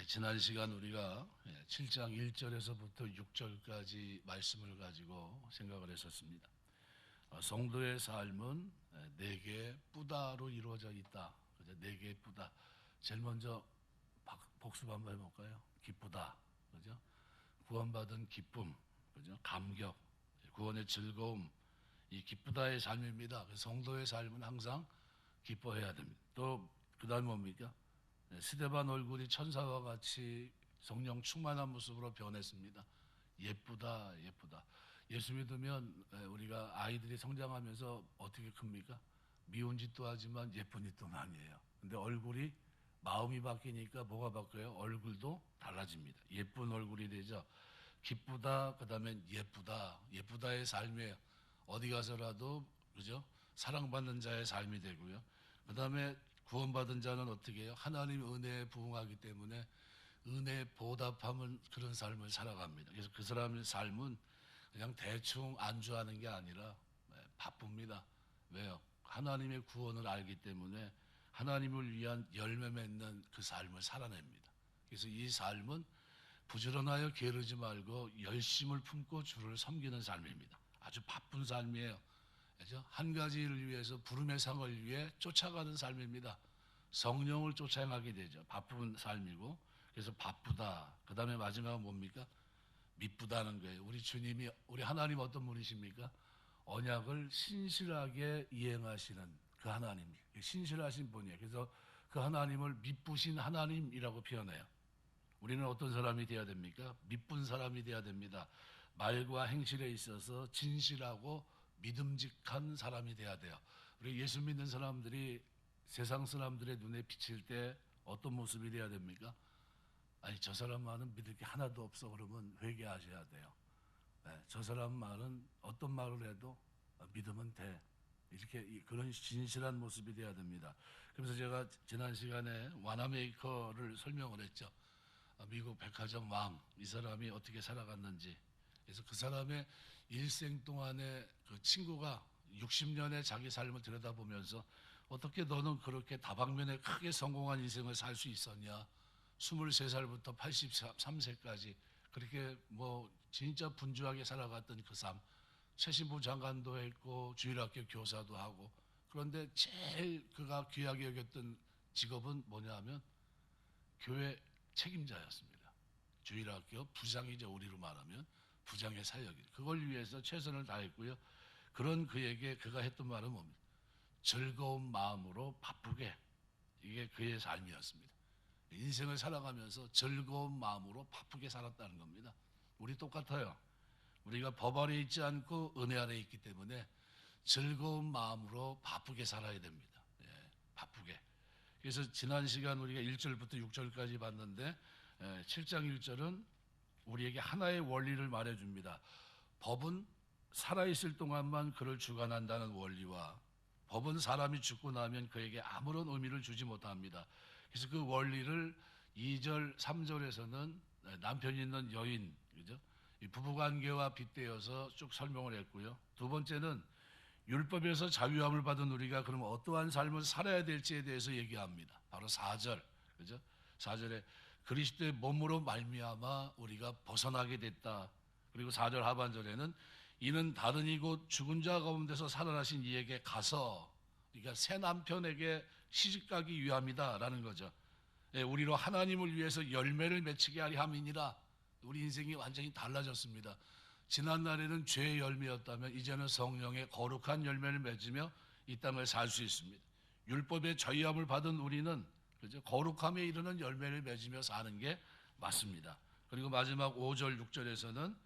지난 시간 우리가 7장 1절에서부터 6절까지 말씀을 가지고 생각을 했었습니다. 성도의 삶은 네 개의 뿌다로 이루어져 있다. 네 개의 뿌다. 제일 먼저 복습 한번 해볼까요? 기쁘다. 그죠? 구원받은 기쁨, 그죠? 감격, 구원의 즐거움, 이 기쁘다의 삶입니다. 성도의 삶은 항상 기뻐해야 됩니다. 또 그다음 뭡니까? 스데반 얼굴이 천사와 같이 성령 충만한 모습으로 변했습니다. 예쁘다, 예쁘다. 예수 믿으면 우리가 아이들이 성장하면서 어떻게 큽니까? 미운 짓도 하지만 예쁜 짓도 많이 해요. 근데 얼굴이 마음이 바뀌니까 뭐가 바뀌어요? 얼굴도 달라집니다. 예쁜 얼굴이 되죠. 기쁘다, 그다음에 예쁘다. 예쁘다의 삶이에요. 어디 가서라도 그죠? 사랑받는 자의 삶이 되고요. 그다음에 구원받은 자는 어떻게 해요? 하나님의 은혜에 부응하기 때문에 은혜에 보답하는 그런 삶을 살아갑니다. 그래서 그 사람의 삶은 그냥 대충 안주하는 게 아니라 바쁩니다. 왜요? 하나님의 구원을 알기 때문에 하나님을 위한 열매 맺는 그 삶을 살아냅니다. 그래서 이 삶은 부지런하여 게으르지 말고 열심을 품고 주를 섬기는 삶입니다. 아주 바쁜 삶이에요. 그렇죠? 한 가지를 위해서 부름의 상을 위해 쫓아가는 삶입니다. 성령을 쫓아가게 되죠. 바쁜 삶이고. 그래서 바쁘다. 그 다음에 마지막은 뭡니까? 미쁘다는 거예요. 우리 주님이, 우리 하나님 어떤 분이십니까? 언약을 신실하게 이행하시는 그 하나님, 신실하신 분이에요. 그래서 그 하나님을 미쁘신 하나님이라고 표현해요. 우리는 어떤 사람이 되어야 됩니까? 미쁜 사람이 되어야 됩니다. 말과 행실에 있어서 진실하고 믿음직한 사람이 돼야 돼요. 우리 예수 믿는 사람들이 세상 사람들의 눈에 비칠 때 어떤 모습이 돼야 됩니까? 아니, 저 사람 말은 믿을 게 하나도 없어. 그러면 회개하셔야 돼요. 저 사람 말은 어떤 말을 해도 믿으면 돼. 이렇게 그런 진실한 모습이 돼야 됩니다. 그래서 제가 지난 시간에 와나메이커를 설명을 했죠. 미국 백화점 왕, 이 사람이 어떻게 살아갔는지. 그래서 그 사람의 일생 동안에 그 친구가 60년의 자기 삶을 들여다보면서 어떻게 너는 그렇게 다방면에 크게 성공한 인생을 살 수 있었냐? 23살부터 83세까지 그렇게 뭐 진짜 분주하게 살아갔던 그 삶. 최신부 장관도 했고 주일학교 교사도 하고, 그런데 제일 그가 귀하게 여겼던 직업은 뭐냐 하면 교회 책임자였습니다. 주일학교 부장이죠. 우리로 말하면 부장의 사역. 그걸 위해서 최선을 다했고요. 그런 그에게 그가 했던 말은 뭡니까? 즐거운 마음으로 바쁘게. 이게 그의 삶이었습니다. 인생을 살아가면서 즐거운 마음으로 바쁘게 살았다는 겁니다. 우리 똑같아요. 우리가 법 아래 있지 않고 은혜 아래 있기 때문에 즐거운 마음으로 바쁘게 살아야 됩니다. 바쁘게. 그래서 지난 시간 우리가 1절부터 6절까지 봤는데 7장 1절은 우리에게 하나의 원리를 말해줍니다. 법은 살아있을 동안만 그를 주관한다는 원리와 법은 사람이 죽고 나면 그에게 아무런 의미를 주지 못합니다. 그래서 그 원리를 2절, 3절에서는 남편 있는 여인, 그죠? 이 부부관계와 빗대어서 쭉 설명을 했고요. 두 번째는 율법에서 자유함을 받은 우리가 그럼 어떠한 삶을 살아야 될지에 대해서 얘기합니다. 바로 4절, 그죠? 4절에 그리스도의 몸으로 말미암아 우리가 벗어나게 됐다. 그리고 4절 하반절에는 이는 다른 이곳 죽은 자 가운데서 살아나신 이에게 가서, 그러니까 새 남편에게 시집가기 위함이다라는 거죠. 우리로 하나님을 위해서 열매를 맺히게 하리 함이니라. 우리 인생이 완전히 달라졌습니다. 지난날에는 죄의 열매였다면 이제는 성령의 거룩한 열매를 맺으며 이 땅을 살 수 있습니다. 율법의 저희함을 받은 우리는 그죠? 거룩함에 이르는 열매를 맺으며 사는 게 맞습니다. 그리고 마지막 5절, 6절에서는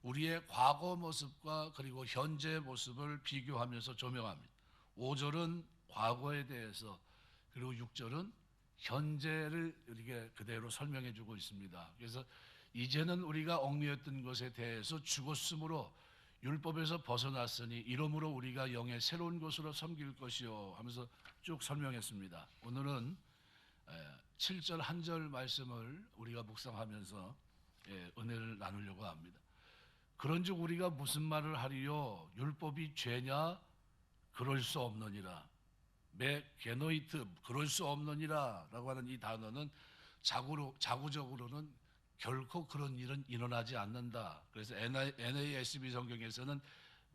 우리의 과거 모습과 그리고 현재 모습을 비교하면서 조명합니다. 5절은 과거에 대해서, 그리고 6절은 현재를 이렇게 그대로 설명해 주고 있습니다. 그래서 이제는 우리가 얽매였던 것에 대해서 죽었으므로 율법에서 벗어났으니 이러므로 우리가 영의 새로운 것으로 섬길 것이요 하면서 쭉 설명했습니다. 오늘은 7절 한 절 말씀을 우리가 묵상하면서 은혜를 나누려고 합니다. 그런즉 우리가 무슨 말을 하리요? 율법이 죄냐? 그럴 수 없느니라. 메 게노이트, 그럴 수 없느니라 라고 하는 이 단어는 자구적으로는 결코 그런 일은 일어나지 않는다. 그래서 NASB 성경에서는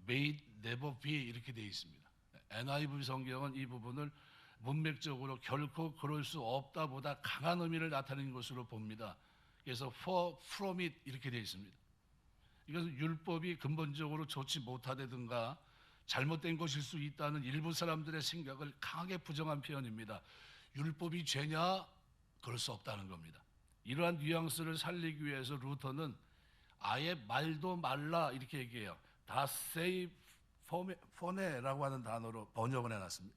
may never be 이렇게 되어 있습니다. NIV 성경은 이 부분을 문맥적으로 결코 그럴 수 없다보다 강한 의미를 나타내는 것으로 봅니다. 그래서 for from it 이렇게 되어 있습니다. 이것은 율법이 근본적으로 좋지 못하다든가 잘못된 것일 수 있다는 일부 사람들의 생각을 강하게 부정한 표현입니다. 율법이 죄냐? 그럴 수 없다는 겁니다. 이러한 뉘앙스를 살리기 위해서 루터는 아예 말도 말라 이렇게 얘기해요. 다 세이 포네라고 하는 단어로 번역을 해놨습니다.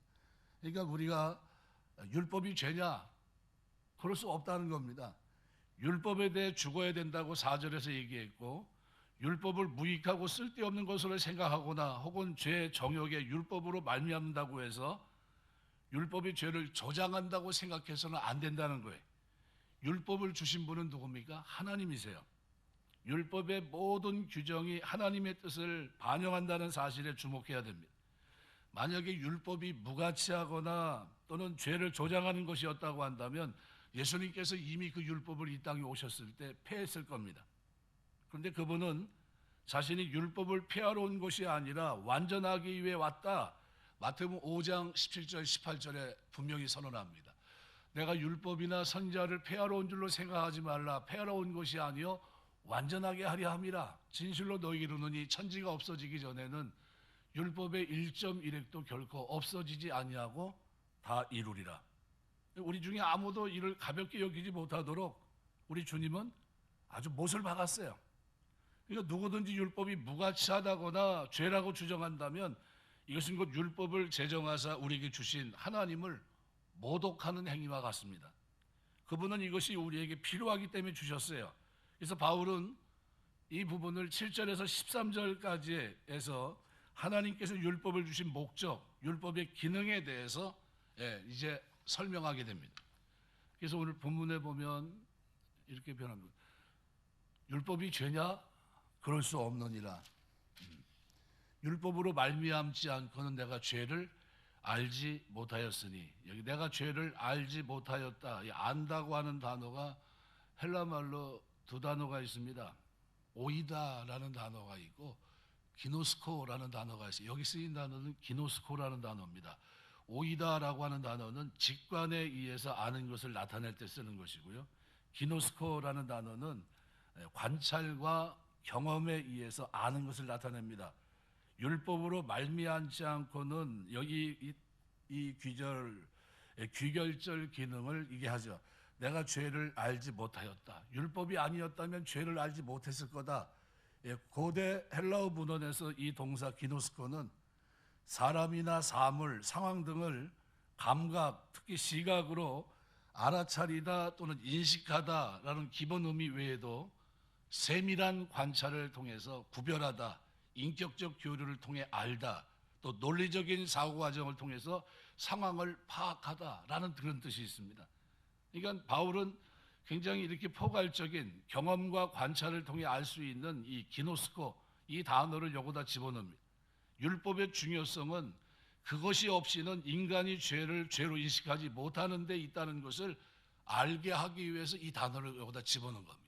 그러니까 우리가 율법이 죄냐? 그럴 수 없다는 겁니다. 율법에 대해 죽어야 된다고 4절에서 얘기했고 율법을 무익하고 쓸데없는 것으로 생각하거나 혹은 죄 정욕에 율법으로 말미암는다고 해서 율법이 죄를 조장한다고 생각해서는 안 된다는 거예요. 율법을 주신 분은 누굽니까? 하나님이세요. 율법의 모든 규정이 하나님의 뜻을 반영한다는 사실에 주목해야 됩니다. 만약에 율법이 무가치하거나 또는 죄를 조장하는 것이었다고 한다면 예수님께서 이미 그 율법을 이 땅에 오셨을 때 폐했을 겁니다. 그런데 그분은 자신이 율법을 폐하러 온 것이 아니라 완전하기 위해 왔다. 마태복음 5장 17절 18절에 분명히 선언합니다. 내가 율법이나 선지자를 폐하러 온 줄로 생각하지 말라. 폐하러 온 것이 아니요 완전하게 하려 함이라. 진실로 너희에게 이르노니 천지가 없어지기 전에는 율법의 1.1획도 결코 없어지지 아니하고 다 이루리라. 우리 중에 아무도 이를 가볍게 여기지 못하도록 우리 주님은 아주 못을 박았어요. 그러니까 누구든지 율법이 무가치하다거나 죄라고 주장한다면 이것은 곧 율법을 제정하사 우리에게 주신 하나님을 모독하는 행위와 같습니다. 그분은 이것이 우리에게 필요하기 때문에 주셨어요. 그래서 바울은 이 부분을 7절에서 13절까지에서 하나님께서 율법을 주신 목적, 율법의 기능에 대해서 이제 설명하게 됩니다. 그래서 오늘 본문에 보면 이렇게 변합니다. 율법이 죄냐? 그럴 수 없느니라. 율법으로 말미암지 않고는 내가 죄를 알지 못하였으니, 여기 내가 죄를 알지 못하였다. 이 안다고 하는 단어가 헬라 말로 두 단어가 있습니다. 오이다라는 단어가 있고 기노스코라는 단어가 있어요. 여기 쓰인 단어는 기노스코라는 단어입니다. 오이다라고 하는 단어는 직관에 의해서 아는 것을 나타낼 때 쓰는 것이고요. 기노스코라는 단어는 관찰과 경험에 의해서 아는 것을 나타냅니다. 율법으로 말미암지 않고는 여기 이 귀결절 기능을 이게 하죠. 내가 죄를 알지 못하였다. 율법이 아니었다면 죄를 알지 못했을 거다. 고대 헬라어 문헌에서 이 동사 기노스코는 사람이나 사물, 상황 등을 감각, 특히 시각으로 알아차리다 또는 인식하다라는 기본 의미 외에도 세밀한 관찰을 통해서 구별하다, 인격적 교류를 통해 알다, 또 논리적인 사고 과정을 통해서 상황을 파악하다라는 그런 뜻이 있습니다. 그러니까 바울은 굉장히 이렇게 포괄적인 경험과 관찰을 통해 알 수 있는 이 기노스코, 이 단어를 여기다 집어넣습니다. 율법의 중요성은 그것이 없이는 인간이 죄를 죄로 인식하지 못하는 데 있다는 것을 알게 하기 위해서 이 단어를 여기다 집어넣은 겁니다.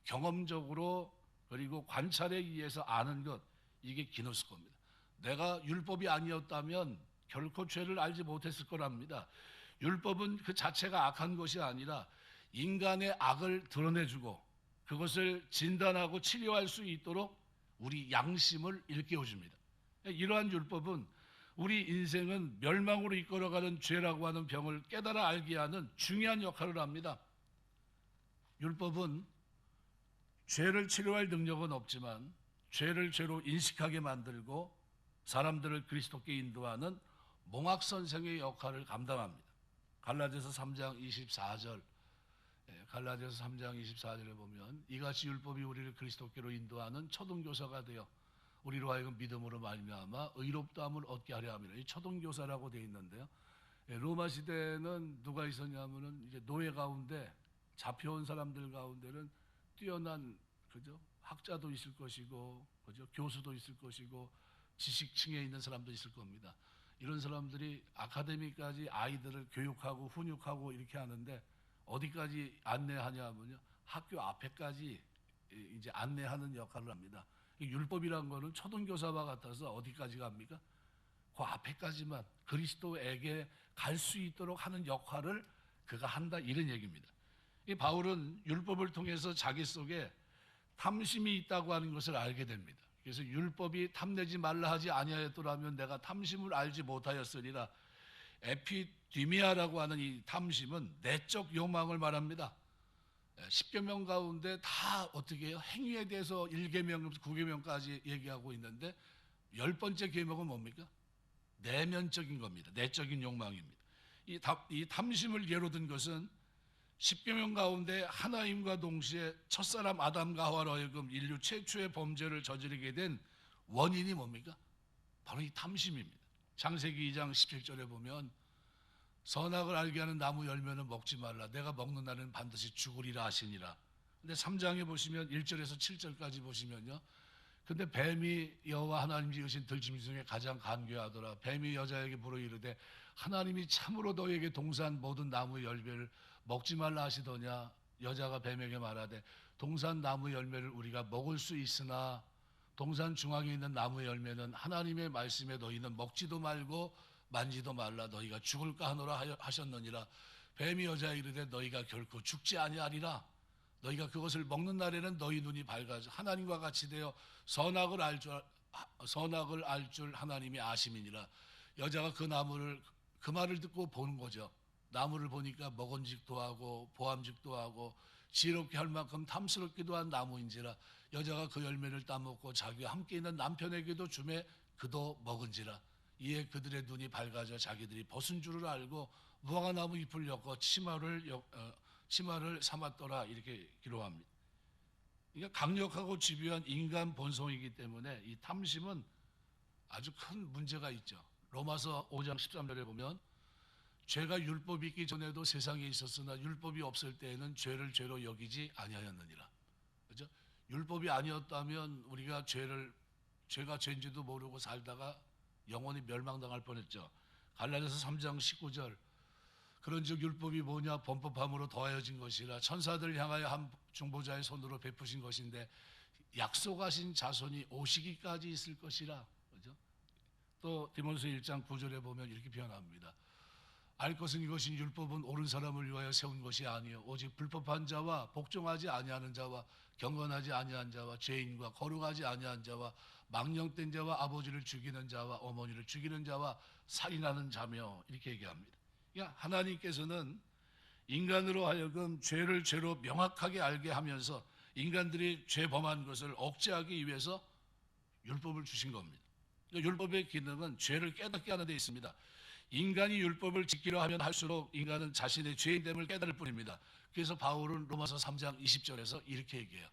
경험적으로 그리고 관찰에 의해서 아는 것, 이게 기노스코입니다. 내가 율법이 아니었다면 결코 죄를 알지 못했을 거랍니다. 율법은 그 자체가 악한 것이 아니라 인간의 악을 드러내주고 그것을 진단하고 치료할 수 있도록 우리 양심을 일깨워줍니다. 이러한 율법은 우리 인생은 멸망으로 이끌어가는 죄라고 하는 병을 깨달아 알게 하는 중요한 역할을 합니다. 율법은 죄를 치료할 능력은 없지만 죄를 죄로 인식하게 만들고 사람들을 그리스도께 인도하는 몽학선생의 역할을 감당합니다. 갈라디아서 3장 24절, 갈라디아서 3장 24절에 보면 이같이 율법이 우리를 그리스도께로 인도하는 초등교사가 되어 우리로 하여금 믿음으로 말미암아 의롭다함을 얻게 하려 함이라. 이 초등교사라고 되어 있는데요. 로마 시대는 누가 있었냐면은 이제 노예 가운데 잡혀온 사람들 가운데는 뛰어난 학자도 있을 것이고 교수도 있을 것이고 지식층에 있는 사람도 있을 겁니다. 이런 사람들이 아카데미까지 아이들을 교육하고 훈육하고 이렇게 하는데 어디까지 안내하냐면요, 학교 앞에까지 이제 안내하는 역할을 합니다. 율법이란 거는 초등교사와 같아서 어디까지 갑니까? 그 앞에까지만 그리스도에게 갈 수 있도록 하는 역할을 그가 한다, 이런 얘기입니다. 이 바울은 율법을 통해서 자기 속에 탐심이 있다고 하는 것을 알게 됩니다. 그래서 율법이 탐내지 말라 하지 아니하였더라면 내가 탐심을 알지 못하였으리라. 에피디미아라고 하는 이 탐심은 내적 욕망을 말합니다. 10계명 가운데 다 어떻게 해요? 행위에 대해서 1계명부터 9계명까지 얘기하고 있는데 10번째 계명은 뭡니까? 내면적인 겁니다. 내적인 욕망입니다. 이 탐심을 예로 든 것은 10계명 가운데 하나님과 동시에 첫사람 아담과 하와로 하여금 인류 최초의 범죄를 저지르게 된 원인이 뭡니까? 바로 이 탐심입니다. 창세기 2장 17절에 보면 선악을 알게 하는 나무 열매는 먹지 말라. 내가 먹는 날은 반드시 죽으리라 하시니라. 근데 3장에 보시면 1절에서 7절까지 보시면요. 근데 뱀이 여호와 하나님 지으신 들짐승 중에 가장 간교하더라. 뱀이 여자에게 물어 이르되 하나님이 참으로 너에게 동산 모든 나무 열매를 먹지 말라 하시더냐. 여자가 뱀에게 말하되 동산 나무 열매를 우리가 먹을 수 있으나 동산 중앙에 있는 나무 열매는 하나님의 말씀에 너희는 먹지도 말고 만지도 말라. 너희가 죽을까 하노라 하셨느니라. 뱀이 여자에게 이르되 너희가 결코 죽지 아니하리라. 너희가 그것을 먹는 날에는 너희 눈이 밝아져 하나님과 같이 되어 선악을 알 줄 하나님이 아심이니라. 여자가 그 말을 듣고 보는 거죠. 나무를 보니까 먹은직도 하고 보암직도 하고 지혜롭게 할 만큼 탐스럽기도 한 나무인지라. 여자가 그 열매를 따먹고 자기와 함께 있는 남편에게도 주매 그도 먹은지라. 이에 그들의 눈이 밝아져 자기들이 벗은 줄을 알고 무화과 나무 잎을 엮어 치마를 삼았더라, 이렇게 기록합니다. 그러니까 강력하고 집요한 인간 본성이기 때문에 이 탐심은 아주 큰 문제가 있죠. 로마서 5장 13절에 보면 죄가 율법이 있기 전에도 세상에 있었으나 율법이 없을 때에는 죄를 죄로 여기지 아니하였느니라. 그렇죠? 율법이 아니었다면 우리가 죄가 죄인지도 모르고 살다가 영원히 멸망당할 뻔했죠. 갈라디아서 3장 19절 그런즉 율법이 뭐냐? 범법함으로 더하여진 것이라. 천사들을 향하여 한 중보자의 손으로 베푸신 것인데 약속하신 자손이 오시기까지 있을 것이라. 그죠? 또 디모데서 1장 9절에 보면 이렇게 표현합니다. 알 것은 이것이 율법은 옳은 사람을 위하여 세운 것이 아니요 오직 불법한 자와 복종하지 아니하는 자와 경건하지 아니한 자와 죄인과 거룩하지 아니한 자와 망령된 자와 아버지를 죽이는 자와 어머니를 죽이는 자와 살인하는 자며, 이렇게 얘기합니다. 그러니까 하나님께서는 인간으로 하여금 죄를 죄로 명확하게 알게 하면서 인간들이 죄 범한 것을 억제하기 위해서 율법을 주신 겁니다. 그러니까 율법의 기능은 죄를 깨닫게 하는 데 있습니다. 인간이 율법을 지키려 하면 할수록 인간은 자신의 죄인됨을 깨달을 뿐입니다. 그래서 바울은 로마서 3장 20절에서 이렇게 얘기해요.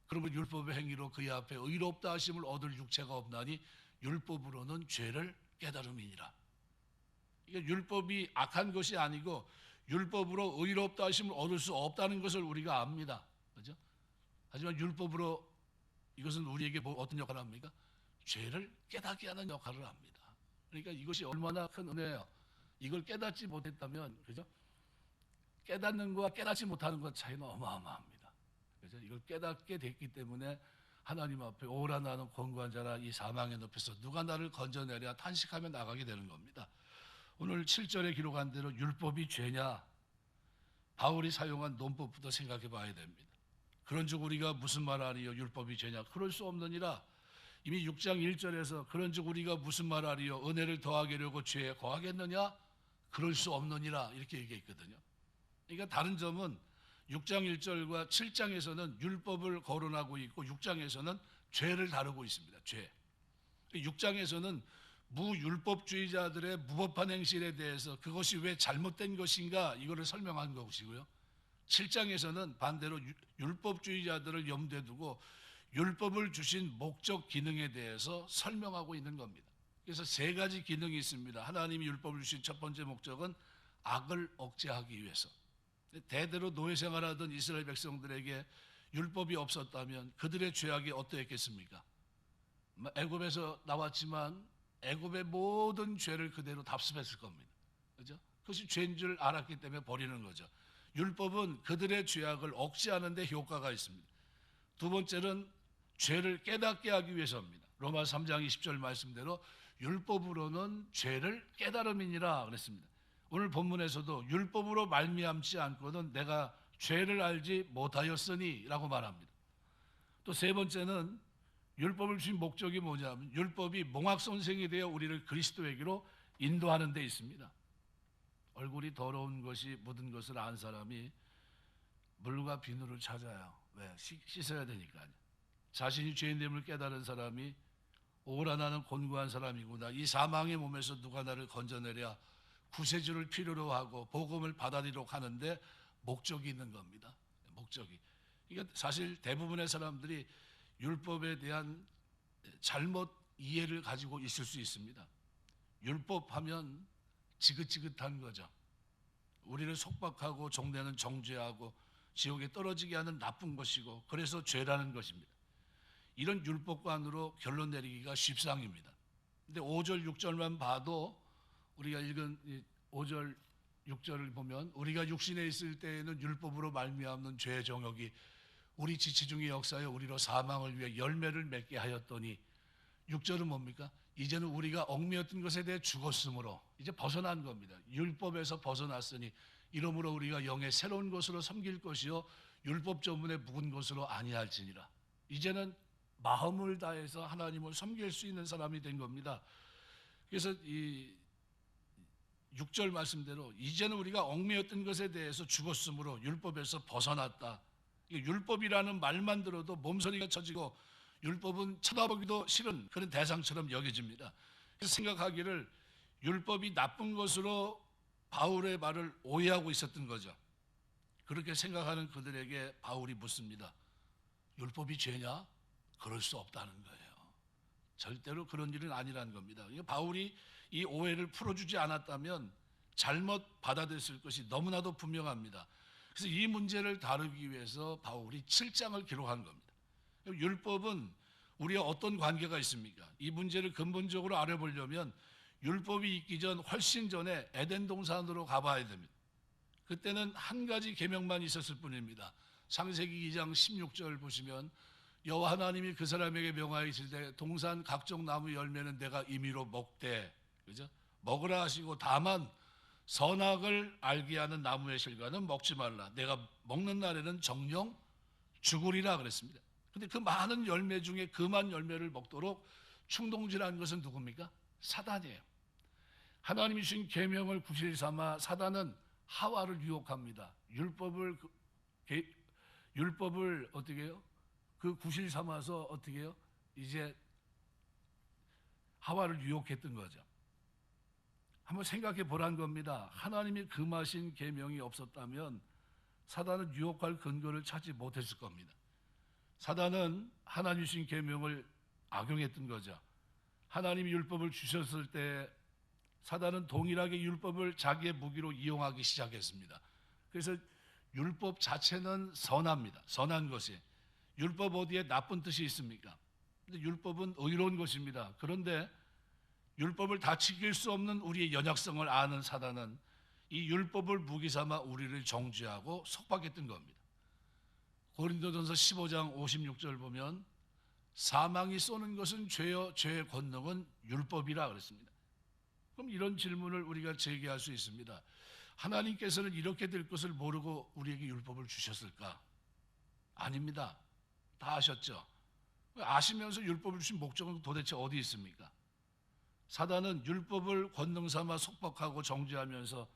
그러면 율법의 행위로 그의 앞에 의롭다 하심을 얻을 육체가 없나니 율법으로는 죄를 깨달음이니라. 이게 율법이 악한 것이 아니고 율법으로 의롭다 하심을 얻을 수 없다는 것을 우리가 압니다. 그렇죠? 하지만 율법으로 이것은 우리에게 어떤 역할을 합니까? 죄를 깨닫게 하는 역할을 합니다. 그러니까 이것이 얼마나 큰 은혜예요. 이걸 깨닫지 못했다면, 그죠? 깨닫는 것과 깨닫지 못하는 것 차이는 어마어마합니다. 그래서 이걸 깨닫게 됐기 때문에 하나님 앞에 오라 나는 권고한 자라 이 사망의 늪에서 누가 나를 건져내랴 탄식하며 나가게 되는 겁니다. 오늘 7절에 기록한 대로 율법이 죄냐? 바울이 사용한 논법부터 생각해 봐야 됩니다. 그런즉 우리가 무슨 말하리요? 율법이 죄냐? 그럴 수 없느니라. 이미 6장 1절에서 그런즉 우리가 무슨 말하리요? 은혜를 더하게 하려고 죄에 거하겠느냐? 그럴 수 없느니라, 이렇게 얘기했거든요. 그러니까 다른 점은 6장 1절과 7장에서는 율법을 거론하고 있고 6장에서는 죄를 다루고 있습니다. 죄. 6장에서는 무율법주의자들의 무법한 행실에 대해서 그것이 왜 잘못된 것인가 이거를 설명한 것이고요. 7장에서는 반대로 율법주의자들을 염두에 두고 율법을 주신 목적 기능에 대해서 설명하고 있는 겁니다. 그래서 세 가지 기능이 있습니다. 하나님이 율법을 주신 첫 번째 목적은 악을 억제하기 위해서. 대대로 노예 생활하던 이스라엘 백성들에게 율법이 없었다면 그들의 죄악이 어떠했겠습니까? 애굽에서 나왔지만 애굽의 모든 죄를 그대로 답습했을 겁니다. 그죠? 그것이 죄인 줄 알았기 때문에 버리는 거죠. 율법은 그들의 죄악을 억제하는 데 효과가 있습니다. 두 번째는 죄를 깨닫게 하기 위해서입니다. 로마 3장 20절 말씀대로 율법으로는 죄를 깨달음이니라 그랬습니다. 오늘 본문에서도 율법으로 말미암지 않고는 내가 죄를 알지 못하였으니 라고 말합니다. 또 세 번째는 율법을 주신 목적이 뭐냐면 율법이 몽학선생이 되어 우리를 그리스도에게로 인도하는 데 있습니다. 얼굴이 더러운 것이 묻은 것을 안 사람이 물과 비누를 찾아요. 왜? 씻어야 되니까요. 자신이 죄인됨을 깨달은 사람이 오라 나는 곤고한 사람이구나. 이 사망의 몸에서 누가 나를 건져내랴. 구세주를 필요로 하고 복음을 받아들이도록 하는데 목적이 있는 겁니다. 목적이. 이게 사실 대부분의 사람들이 율법에 대한 잘못 이해를 가지고 있을 수 있습니다. 율법하면 지긋지긋한 거죠. 우리를 속박하고 종되는 정죄하고 지옥에 떨어지게 하는 나쁜 것이고 그래서 죄라는 것입니다. 이런 율법관으로 결론 내리기가 쉽상입니다. 근데 5절 6절만 봐도 우리가 읽은 5절 6절을 보면 우리가 육신에 있을 때에는 율법으로 말미암는 죄의 정욕이 우리 지체 중에 역사여 우리로 사망을 위해 열매를 맺게 하였더니 6절은 뭡니까? 이제는 우리가 얽매였던 것에 대해 죽었으므로 이제 벗어난 겁니다. 율법에서 벗어났으니 이러므로 우리가 영의 새로운 것으로 섬길 것이요 율법 전문에 묵은 것으로 아니할지니라. 이제는 마음을 다해서 하나님을 섬길 수 있는 사람이 된 겁니다. 그래서 이 6절 말씀대로 이제는 우리가 얽매였던 것에 대해서 죽었으므로 율법에서 벗어났다. 율법이라는 말만 들어도 몸서리가 쳐지고 율법은 쳐다보기도 싫은 그런 대상처럼 여겨집니다. 그래서 생각하기를 율법이 나쁜 것으로 바울의 말을 오해하고 있었던 거죠. 그렇게 생각하는 그들에게 바울이 묻습니다. 율법이 죄냐? 그럴 수 없다는 거예요. 절대로 그런 일은 아니라는 겁니다. 바울이 이 오해를 풀어주지 않았다면 잘못 받아들였을 것이 너무나도 분명합니다. 그래서 이 문제를 다루기 위해서 바울이 7장을 기록한 겁니다. 율법은 우리와 어떤 관계가 있습니까? 이 문제를 근본적으로 알아보려면 율법이 있기 전 훨씬 전에 에덴 동산으로 가봐야 됩니다. 그때는 한 가지 계명만 있었을 뿐입니다. 창세기 2장 16절 보시면 여호와 하나님이 그 사람에게 명하여 이르시되 동산 각종 나무 열매는 내가 임의로 먹되, 그죠? 먹으라 하시고 다만 선악을 알게 하는 나무의 실과는 먹지 말라. 내가 먹는 날에는 정령 죽으리라 그랬습니다. 근데 그 많은 열매 중에 금한 열매를 먹도록 충동질한 것은 누굽니까? 사단이에요. 하나님이 주신 계명을 구실 삼아 사단은 하와를 유혹합니다. 율법을 어떻게 해요? 그 구실 삼아서 어떻게 해요? 이제 하와를 유혹했던 거죠. 한번 생각해 보란 겁니다. 하나님이 금하신 계명이 없었다면 사단은 유혹할 근거를 찾지 못했을 겁니다. 사단은 하나님 주신 계명을 악용했던 거죠. 하나님이 율법을 주셨을 때 사단은 동일하게 율법을 자기의 무기로 이용하기 시작했습니다. 그래서 율법 자체는 선합니다. 선한 것이. 율법 어디에 나쁜 뜻이 있습니까? 근데 율법은 의로운 것입니다. 그런데 율법을 다 지킬 수 없는 우리의 연약성을 아는 사단은 이 율법을 무기 삼아 우리를 정죄하고 속박했던 겁니다. 고린도전서 15장 56절 보면 사망이 쏘는 것은 죄요 죄의 권능은 율법이라 그랬습니다. 그럼 이런 질문을 우리가 제기할 수 있습니다. 하나님께서는 이렇게 될 것을 모르고 우리에게 율법을 주셨을까? 아닙니다. 다 아셨죠? 아시면서 율법을 주신 목적은 도대체 어디 있습니까? 사단은 율법을 권능 삼아 속박하고 정죄하면서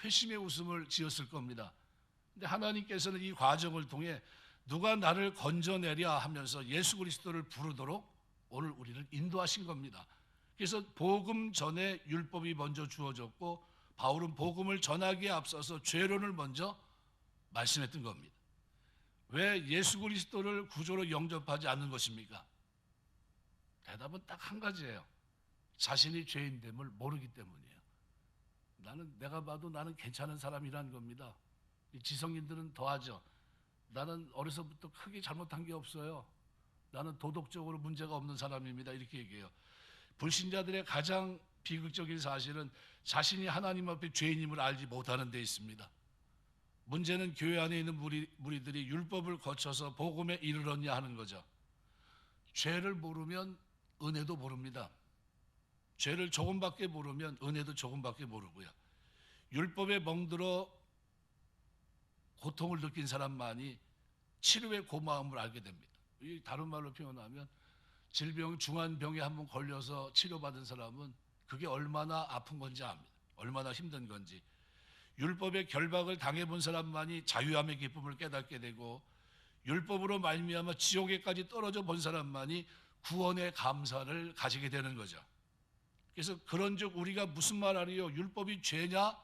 회심의 웃음을 지었을 겁니다. 근데 하나님께서는 이 과정을 통해 누가 나를 건져내랴 하면서 예수 그리스도를 부르도록 오늘 우리를 인도하신 겁니다. 그래서 복음 전에 율법이 먼저 주어졌고 바울은 복음을 전하기에 앞서서 죄론을 먼저 말씀했던 겁니다. 왜 예수 그리스도를 구조로 영접하지 않는 것입니까? 대답은 딱 한 가지예요. 자신이 죄인됨을 모르기 때문이에요. 내가 봐도 나는 괜찮은 사람이라는 겁니다. 지성인들은 더하죠. 나는 어려서부터 크게 잘못한 게 없어요. 나는 도덕적으로 문제가 없는 사람입니다. 이렇게 얘기해요. 불신자들의 가장 비극적인 사실은 자신이 하나님 앞에 죄인임을 알지 못하는 데 있습니다. 문제는 교회 안에 있는 무리들이 율법을 거쳐서 복음에 이르렀냐 하는 거죠. 죄를 모르면 은혜도 모릅니다. 죄를 조금밖에 모르면 은혜도 조금밖에 모르고요. 율법에 멍들어 고통을 느낀 사람만이 치료의 고마움을 알게 됩니다. 다른 말로 표현하면 질병, 중한 병에 한번 걸려서 치료받은 사람은 그게 얼마나 아픈 건지 압니다. 얼마나 힘든 건지. 율법의 결박을 당해본 사람만이 자유함의 기쁨을 깨닫게 되고, 율법으로 말미암아 지옥에까지 떨어져 본 사람만이 구원의 감사를 가지게 되는 거죠. 그래서 그런즉 우리가 무슨 말하리요? 율법이 죄냐?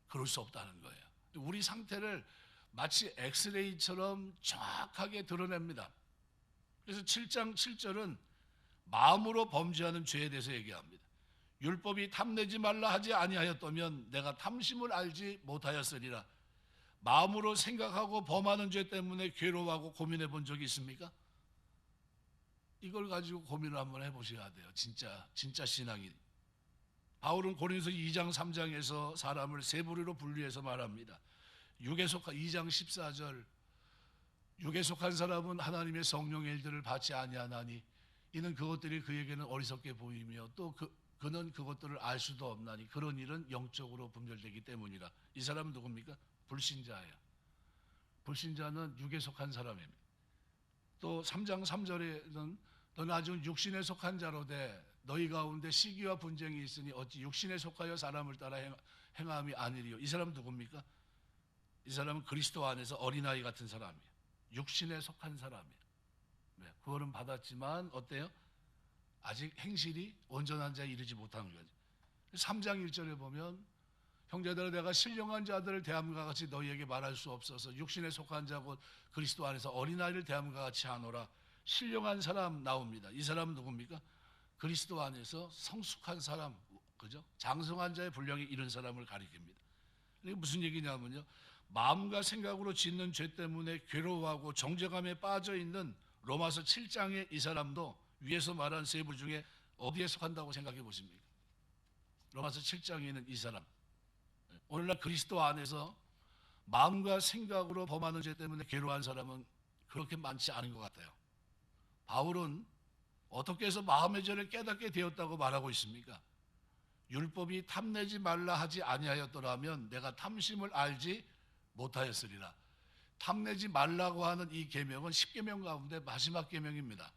그럴 수 없다는 거예요. 우리 상태를 마치 엑스레이처럼 정확하게 드러냅니다. 그래서 7장 7절은 마음으로 범죄하는 죄에 대해서 얘기합니다. 율법이 탐내지 말라 하지 아니하였다면 내가 탐심을 알지 못하였으리라. 마음으로 생각하고 범하는 죄 때문에 괴로워하고 고민해 본 적이 있습니까? 이걸 가지고 고민을 한번 해보셔야 돼요. 진짜 신앙이. 바울은 고린도서 2장 3장에서 사람을 세 부류로 분류해서 말합니다. 2장 14절, 육에 속한 사람은 하나님의 성령의 일들을 받지 아니하나니 이는 그것들이 그에게는 어리석게 보이며 또 그는 그것들을 알 수도 없나니 그런 일은 영적으로 분별되기 때문이라. 이 사람은 누굽니까? 불신자예요. 불신자는 육에 속한 사람입니다. 또 3장 3절에는 너는 아직 육신에 속한 자로되 너희 가운데 시기와 분쟁이 있으니 어찌 육신에 속하여 사람을 따라 행함이 아니리요. 이 사람은 누굽니까? 이 사람은 그리스도 안에서 어린아이 같은 사람이에요. 육신에 속한 사람이에요. 네, 구원은 받았지만 어때요? 아직 행실이 온전한 자에 이르지 못하는 거죠. 3장 1절에 보면 형제들아 내가 신령한 자들을 대함과 같이 너희에게 말할 수 없어서 육신에 속한 자 곧 그리스도 안에서 어린아이를 대함과 같이 하노라. 신령한 사람 나옵니다. 이 사람은 누굽니까? 그리스도 안에서 성숙한 사람, 그죠? 장성한 자의 분량에 이른 사람을 가리킵니다. 이게 무슨 얘기냐면요, 마음과 생각으로 짓는 죄 때문에 괴로워하고 정죄감에 빠져 있는 로마서 7장의 이 사람도 위에서 말한 세 부류 중에 어디에 속한다고 생각해 보십니까? 로마서 7장에 있는 이 사람. 오늘날 그리스도 안에서 마음과 생각으로 범하는 죄 때문에 괴로워한 사람은 그렇게 많지 않은 것 같아요. 바울은 어떻게 해서 마음의 죄를 깨닫게 되었다고 말하고 있습니까? 율법이 탐내지 말라 하지 아니하였더라면 내가 탐심을 알지 못하였으리라. 탐내지 말라고 하는 이 계명은 10계명 가운데 마지막 계명입니다.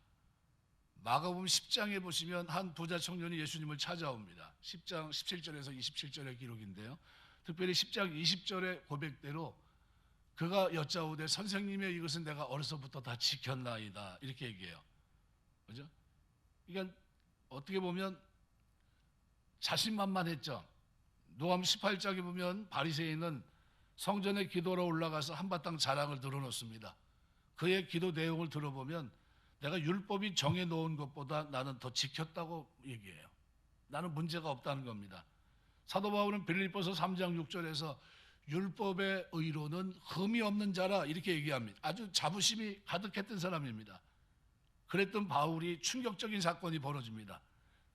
마가복음 10장에 보시면 한 부자 청년이 예수님을 찾아옵니다. 10장 17절에서 27절의 기록인데요. 특별히 10장 20절의 고백대로 그가 여짜오되 선생님의 이것은 내가 어려서부터 다 지켰나이다. 이렇게 얘기해요. 그죠? 그러니까 어떻게 보면 자신만만했죠. 누가복음 18장에 보면 바리새인은 성전에 기도로 올라가서 한바탕 자랑을 들어놓습니다. 그의 기도 내용을 들어보면 내가 율법이 정해놓은 것보다 나는 더 지켰다고 얘기해요. 나는 문제가 없다는 겁니다. 사도 바울은 빌립보서 3장 6절에서 율법의 의로는 흠이 없는 자라 이렇게 얘기합니다. 아주 자부심이 가득했던 사람입니다. 그랬던 바울이 충격적인 사건이 벌어집니다.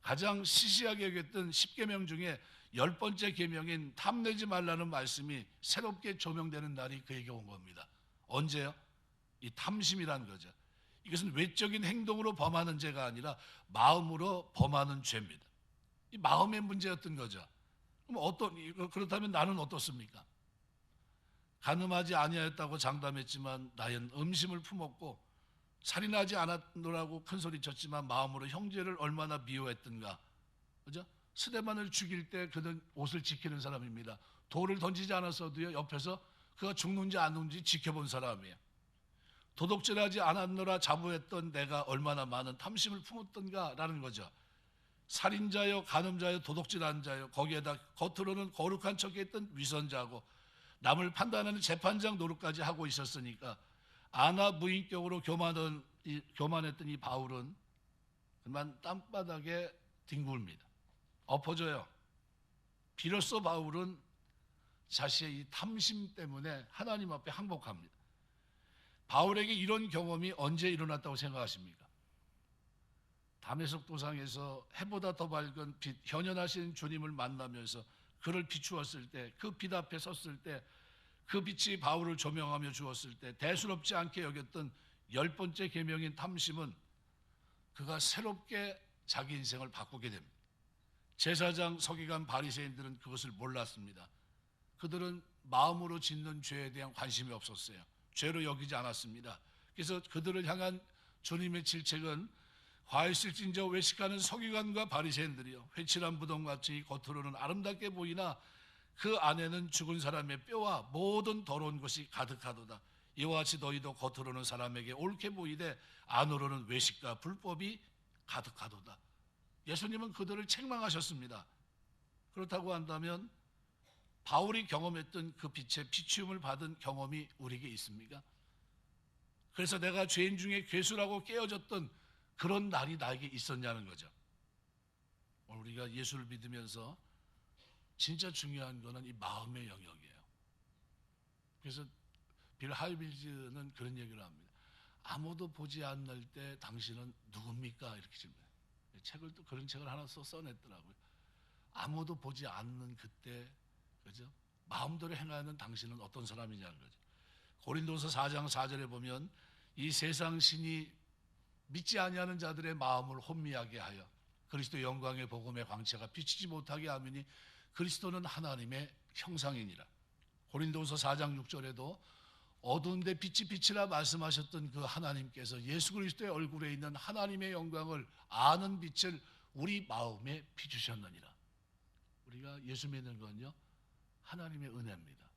가장 시시하게 여겼던 10계명 중에 10번째 계명인 탐내지 말라는 말씀이 새롭게 조명되는 날이 그에게 온 겁니다. 언제요? 이 탐심이라는 거죠. 이것은 외적인 행동으로 범하는 죄가 아니라 마음으로 범하는 죄입니다. 이 마음의 문제였던 거죠. 그럼 그렇다면 나는 어떻습니까? 간음하지 아니하였다고 장담했지만 나는 음심을 품었고 살인하지 않았노라고 큰소리쳤지만 마음으로 형제를 얼마나 미워했던가. 그죠? 스데반을 죽일 때 그는 옷을 지키는 사람입니다. 돌을 던지지 않았어도요 옆에서 그가 죽는지 안 죽는지 지켜본 사람이에요. 도둑질하지 않았노라 자부했던 내가 얼마나 많은 탐심을 품었던가라는 거죠. 살인자요, 간음자요, 도둑질한 자요, 거기에다 겉으로는 거룩한 척했던 위선자고 남을 판단하는 재판장 노릇까지 하고 있었으니까 아나 무인격으로 교만했던 이 바울은 그만 땅바닥에 뒹굴입니다. 엎어져요. 비로소 바울은 자신의 이 탐심 때문에 하나님 앞에 항복합니다. 바울에게 이런 경험이 언제 일어났다고 생각하십니까? 다메섹 도상에서 해보다 더 밝은 빛, 현현하신 주님을 만나면서 그를 비추었을 때, 그 빛 앞에 섰을 때 그 빛이 바울을 조명하며 주었을 때 대수롭지 않게 여겼던 10번째 계명인 탐심은 그가 새롭게 자기 인생을 바꾸게 됩니다. 제사장, 서기관, 바리새인들은 그것을 몰랐습니다. 그들은 마음으로 짓는 죄에 대한 관심이 없었어요. 죄로 여기지 않았습니다. 그래서 그들을 향한 주님의 질책은 과일실진저 외식하는 서기관과 바리새인들이요, 회칠한 무덤같이 겉으로는 아름답게 보이나 그 안에는 죽은 사람의 뼈와 모든 더러운 것이 가득하도다. 이와 같이 너희도 겉으로는 사람에게 옳게 보이되 안으로는 외식과 불법이 가득하도다. 예수님은 그들을 책망하셨습니다. 그렇다고 한다면 바울이 경험했던 그 빛의 비추음을 받은 경험이 우리에게 있습니까? 그래서 내가 죄인 중에 괴수라고 깨어졌던 그런 날이 나에게 있었냐는 거죠. 오늘 우리가 예수를 믿으면서 진짜 중요한 것은 이 마음의 영역이에요. 그래서 빌 하이빌즈는 그런 얘기를 합니다. 아무도 보지 않을 때 당신은 누굽니까? 이렇게 질문해요. 책을 또 그런 책을 하나 써냈더라고요. 아무도 보지 않는 그때, 그죠? 마음대로 행하는 당신은 어떤 사람이냐는 거죠. 고린도서 4장 4절에 보면 이 세상 신이 믿지 아니하는 자들의 마음을 혼미하게 하여 그리스도 영광의 복음의 광채가 비치지 못하게 하미니 그리스도는 하나님의 형상이니라. 고린도서 4장 6절에도 어두운데 빛이 빛이라 말씀하셨던 그 하나님께서 예수 그리스도의 얼굴에 있는 하나님의 영광을 아는 빛을 우리 마음에 비추셨느니라. 우리가 예수 믿는 건요, 하나님의 은혜입니다.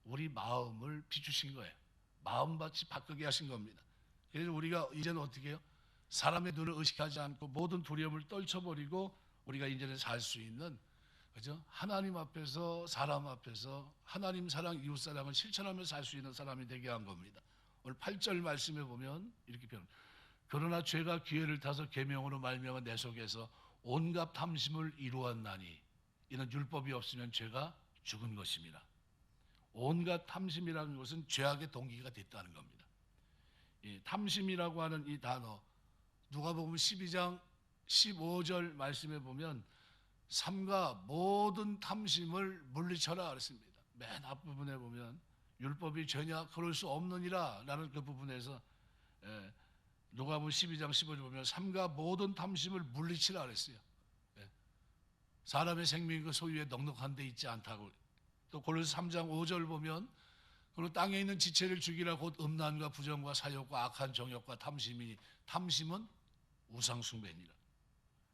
우리 마음을 비추신 거예요. 마음밭이 바꾸게 하신 겁니다. 그래서 우리가 이제는 어떻게 해요? 사람의 눈을 의식하지 않고 모든 두려움을 떨쳐버리고 우리가 이제는 살 수 있는, 그죠? 하나님 앞에서, 사람 앞에서 하나님 사랑, 이웃 사랑을 실천하며 살 수 있는 사람이 되게 한 겁니다. 오늘 8절 말씀에 보면 이렇게 표현. 그러나 죄가 기회를 타서 계명으로 말미암아 내 속에서 온갖 탐심을 이루었나니 이는 율법이 없으면 죄가 죽은 것입니다. 온갖 탐심이라는 것은 죄악의 동기가 됐다는 겁니다. 이 탐심이라고 하는 이 단어, 누가복음 12장 15절 말씀에 보면 삼가 모든 탐심을 물리쳐라 그랬습니다. 맨 앞부분에 보면 율법이 죄냐 그럴 수 없느니라 라는 그 부분에서 누가복음 12장 15절 보면 삼가 모든 탐심을 물리치라 그랬어요. 사람의 생명이 그 소유에 넉넉한 데 있지 않다고. 또 골로새 3장 5절 보면 그리고 땅에 있는 지체를 죽이라 곧 음란과 부정과 사욕과 악한 정욕과 탐심이니 탐심은 우상 숭배니라.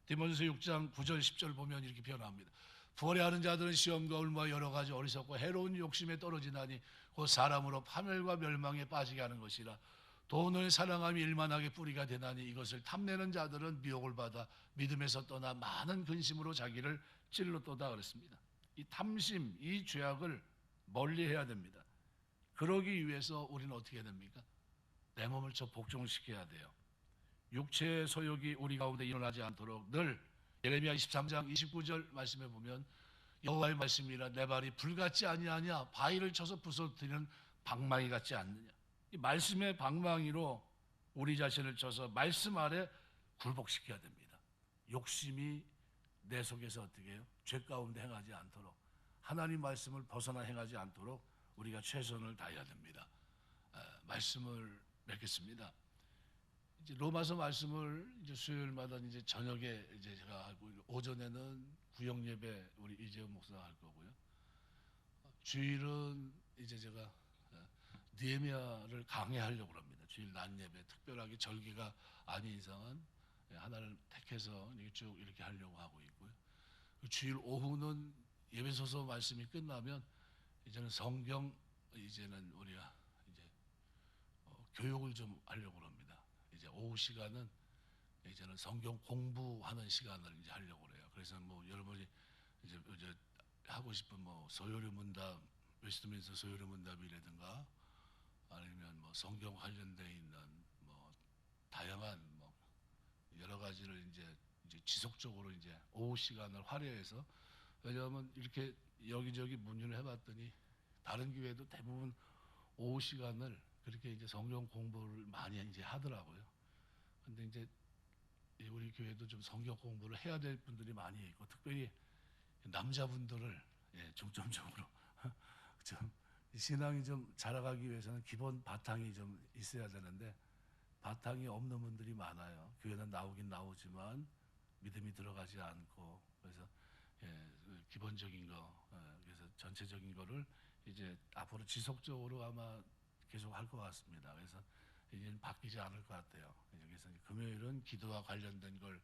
디모데서 6장 9절 10절 보면 이렇게 표현합니다. 부활하는 자들은 시험과 울무와 여러 가지 어리석고 해로운 욕심에 떨어지나니 곧 사람으로 파멸과 멸망에 빠지게 하는 것이라. 돈을 사랑함이 일만하게 뿌리가 되나니 이것을 탐내는 자들은 미혹을 받아 믿음에서 떠나 많은 근심으로 자기를 찔렀도다 그랬습니다. 이 탐심, 이 죄악을 멀리해야 됩니다. 그러기 위해서 우리는 어떻게 해야 됩니까? 내 몸을 저 복종시켜야 돼요. 육체의 소욕이 우리 가운데 일어나지 않도록 늘 예레미야 23장 29절 말씀에 보면 여호와의 말씀이라 내 발이 불같지 아니하냐 바위를 쳐서 부서뜨리는 방망이 같지 않느냐. 이 말씀의 방망이로 우리 자신을 쳐서 말씀 아래 굴복시켜야 됩니다. 욕심이 내 속에서 어떻게 해요? 죄 가운데 행하지 않도록, 하나님 말씀을 벗어나 행하지 않도록 우리가 최선을 다해야 됩니다. 말씀을 맺겠습니다. 이제 로마서 말씀을 이제 수요일마다 이제 저녁에 이제 제가 하고 오전에는 구역 예배 우리 이재훈 목사가 할 거고요. 주일은 이제 제가 느헤미야를 강해하려고 합니다. 주일 낮 예배 특별하게 절기가 아닌 이상은 하나를 택해서 쭉 이렇게 하려고 하고 있고요. 주일 오후는 예배소서 말씀이 끝나면 이제는 성경 이제는 우리가 이제 교육을 좀 하려고 합니다. 이제 오후 시간은 이제는 성경 공부하는 시간을 이제 하려고 그래요. 그래서 뭐 여러분이 이제 하고 싶은 뭐 소요리 문답, 웨스트민스터 소요리 문답이라든가 아니면 뭐 성경 관련돼 있는 뭐 다양한 뭐 여러 가지를 이제 지속적으로 이제 오후 시간을 활용해서, 왜냐하면 이렇게 여기저기 문의를 해봤더니 다른 교회도 대부분 오후 시간을 그렇게 이제 성경 공부를 많이 이제 하더라고요. 근데 이제 우리 교회도 좀 성경 공부를 해야 될 분들이 많이 있고 특별히 남자분들을 중점적으로 좀 신앙이 좀 자라가기 위해서는 기본 바탕이 좀 있어야 되는데 바탕이 없는 분들이 많아요. 교회는 나오긴 나오지만 믿음이 들어가지 않고 그래서 그 기본적인 거 그래서 전체적인 거를 이제 앞으로 지속적으로 아마 계속 할 것 같습니다. 그래서 이제는 바뀌지 않을 것 같아요. 그래서 금요일은 기도와 관련된 걸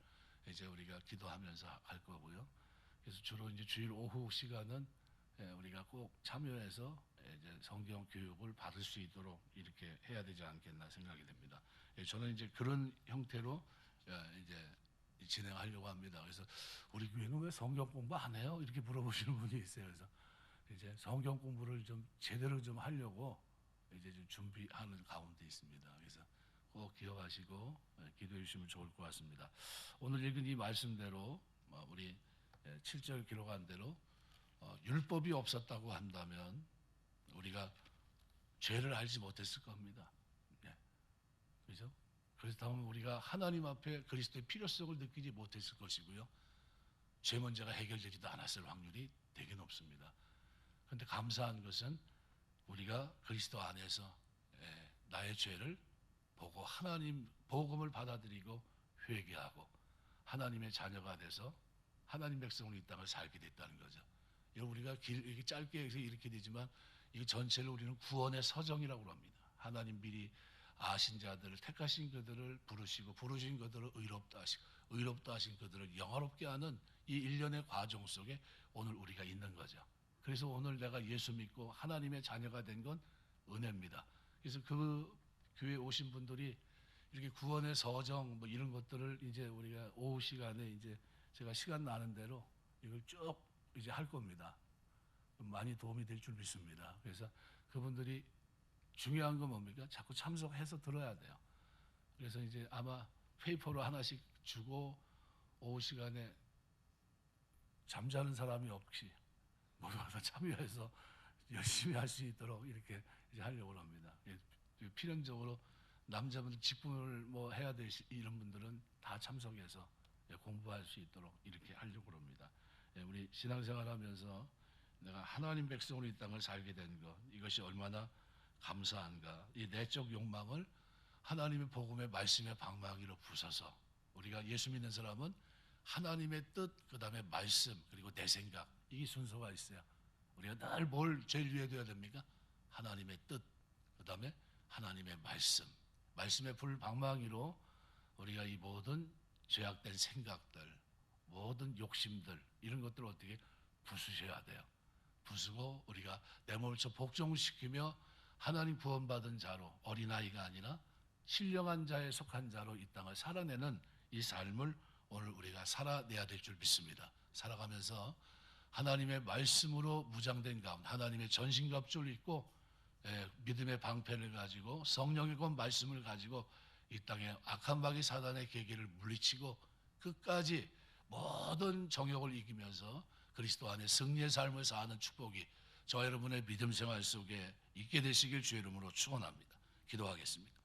이제 우리가 기도하면서 할 거고요. 그래서 주로 이제 주일 오후 시간은 우리가 꼭 참여해서 이제 성경 교육을 받을 수 있도록 이렇게 해야 되지 않겠나 생각이 됩니다. 저는 이제 그런 형태로 이제 진행하려고 합니다. 그래서 우리 교회는 왜 성경 공부 안 해요? 이렇게 물어보시는 분이 있어요. 그래서 이제 성경 공부를 좀 제대로 좀 하려고 이제 좀 준비하는 가운데 있습니다. 그래서 꼭 기억하시고 기도해 주시면 좋을 것 같습니다. 오늘 읽은 이 말씀대로 우리 7절 기록한 대로 율법이 없었다고 한다면 우리가 죄를 알지 못했을 겁니다. 네. 그죠? 그렇다면 우리가 하나님 앞에 그리스도의 필요성을 느끼지 못했을 것이고요. 죄 문제가 해결되지도 않았을 확률이 되게 높습니다. 그런데 감사한 것은 우리가 그리스도 안에서 나의 죄를 보고 하나님 복음을 받아들이고 회개하고 하나님의 자녀가 돼서 하나님 백성으로 이 땅을 살게 됐다는 거죠. 우리가 이렇게 짧게 해서 이렇게 되지만 이 전체를 우리는 구원의 서정이라고 합니다. 하나님 미리 아신 자들을 택하신 그들을 부르시고 부르신 그들을 의롭다 하시고 의롭다 하신 그들을 영화롭게 하는 이 일련의 과정 속에 오늘 우리가 있는 거죠. 그래서 오늘 내가 예수 믿고 하나님의 자녀가 된 건 은혜입니다. 그래서 그 교회 오신 분들이 이렇게 구원의 서정 뭐 이런 것들을 이제 우리가 오후 시간에 이제 제가 시간 나는 대로 이걸 쭉 이제 할 겁니다. 많이 도움이 될 줄 믿습니다. 그래서 그분들이 중요한 건 뭡니까? 자꾸 참석해서 들어야 돼요. 그래서 이제 아마 페이퍼로 하나씩 주고 오후 시간에 잠자는 사람이 없이 모두 다 참여해서 열심히 할 수 있도록 이렇게 이제 하려고 합니다. 필연적으로 남자분들 직분을 뭐 해야 될 이런 분들은 다 참석해서 공부할 수 있도록 이렇게 하려고 합니다. 우리 신앙생활하면서 내가 하나님 백성으로 이 땅을 살게 된 것 이것이 얼마나 감사한가. 이 내적 욕망을 하나님의 복음의 말씀의 방망이로 부숴서 우리가 예수 믿는 사람은 하나님의 뜻 그다음에 말씀 그리고 내 생각 이 순서가 있어요. 우리가 늘 뭘 제일 위에 둬야 됩니까? 하나님의 뜻 그다음에 하나님의 말씀 말씀의 불 방망이로 우리가 이 모든 죄악된 생각들 모든 욕심들 이런 것들을 어떻게 부수셔야 돼요. 부수고 우리가 내 몸을 복종시키며 하나님 구원받은 자로 어린아이가 아니라 신령한 자에 속한 자로 이 땅을 살아내는 이 삶을 오늘 우리가 살아내야 될 줄 믿습니다. 살아가면서 하나님의 말씀으로 무장된 가운데 하나님의 전신갑주를 입고 믿음의 방패를 가지고 성령의 그 말씀을 가지고 이 땅에 악한 마귀 사단의 계계를 물리치고 끝까지 모든 정욕을 이기면서 그리스도 안에 승리의 삶을 사는 축복이 저 여러분의 믿음 생활 속에 있게 되시길 주의 이름으로 축원합니다. 기도하겠습니다.